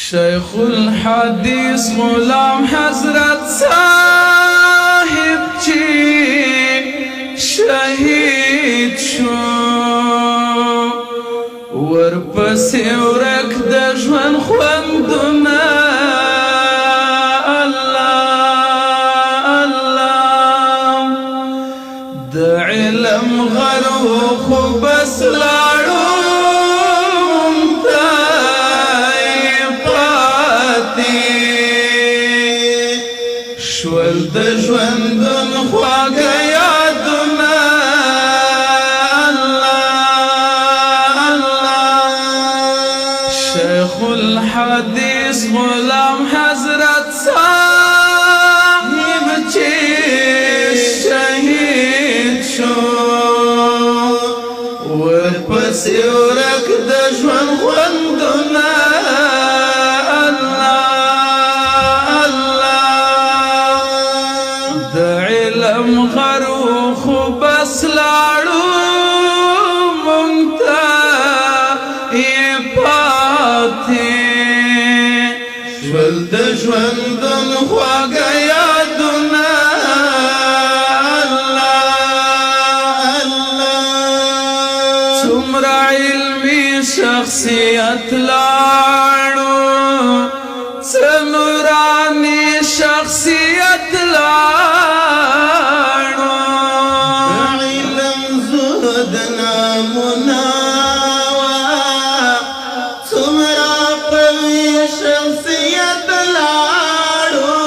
شیخ الحدیث غلام حضرت صاحب چی شهید شو ورپسې ورک د ژوند خوندونه د علم غرو خو بس لاړو ممتای پاتې شول د ژوندون خواږه یادونه شیخ الحدیث غلام حضرت صاحب چی ورپسې ورک د ژوند خوندونه د علم غرو خو بس لاړو مونږ ته یې پاتې شول د ژوندون خواږه یادونه څومره علمي شخصیت لاړو څه نوراني شخصیت لاړو علم زهد نامونه څومره قوي شخصیت لاړو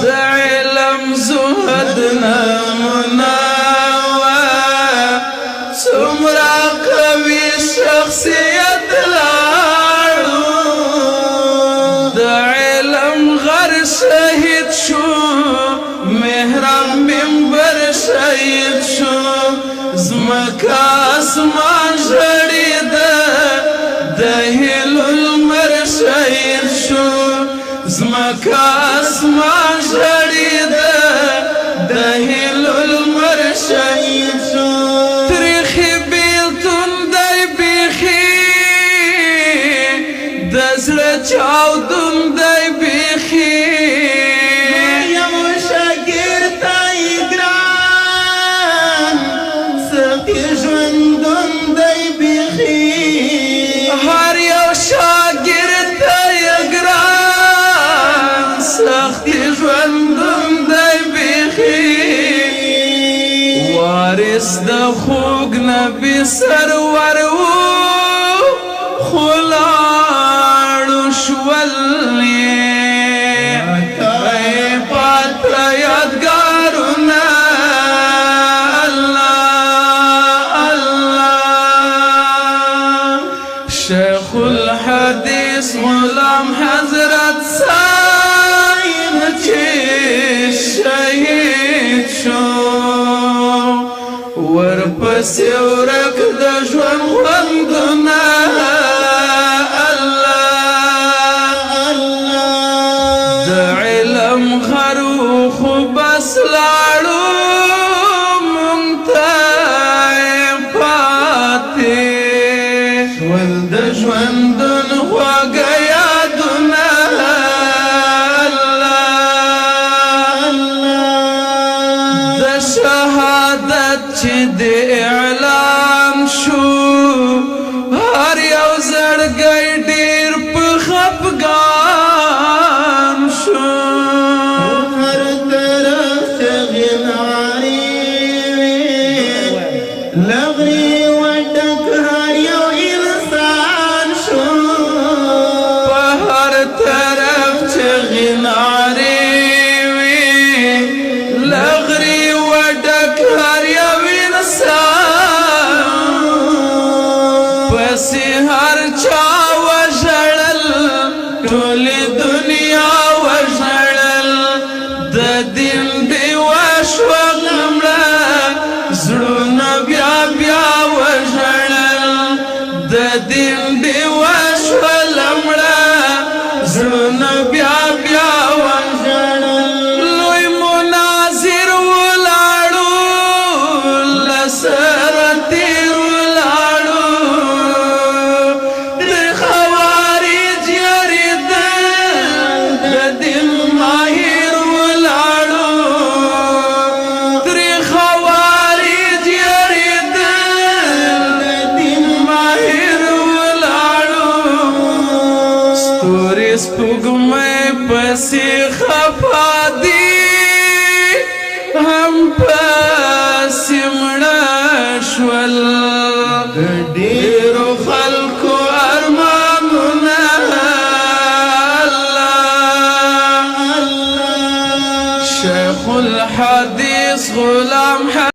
د علم زهد نامونه څومره قوي شخصیت لاړو د علم غر شهید شو محرم منبر شهید شو زمکه اسمان ژړېده د هیلو لمر شهید شو زمکه اسمان ژړېده د هیلو لمر شهید شو چاودون دی بیخی یو شاگرد ای گران سختی ژوندون دی بیخی هر یو شاگرد ای گران سختی ژوندون دی بیخی وارث د خوږ نبی سرور و شیخ الحدیث غلام حضرت صاحب چی شهید شو ورپسې ورک د ژوند خوندونه د علم غرو خو بس لاړو مونږ ته پاتې شول د ژوندون خواږه یادونه د شهادت چې د اعلان شو هر یو زړګی ډېر په خفګان شو هر طرف چغې نارې لغرې وډک هر یو انسان شو په هر طرف چغې نارې لغرې وډک هر یو انسان پسې هر چا وژړل ټولې دنیا وژړل د دین ډیوه شوه مړه زړونه بیا بیا وژړل د دین ډیوه شوه مړه زړونه بیا بیا وژړل لوی مناظر ولاړو لسره تیر ولاړو د خوارج خفا دی هم پسې مړه شول ډېرو خلکو ارمانونه الله شیخ الحدیث غلام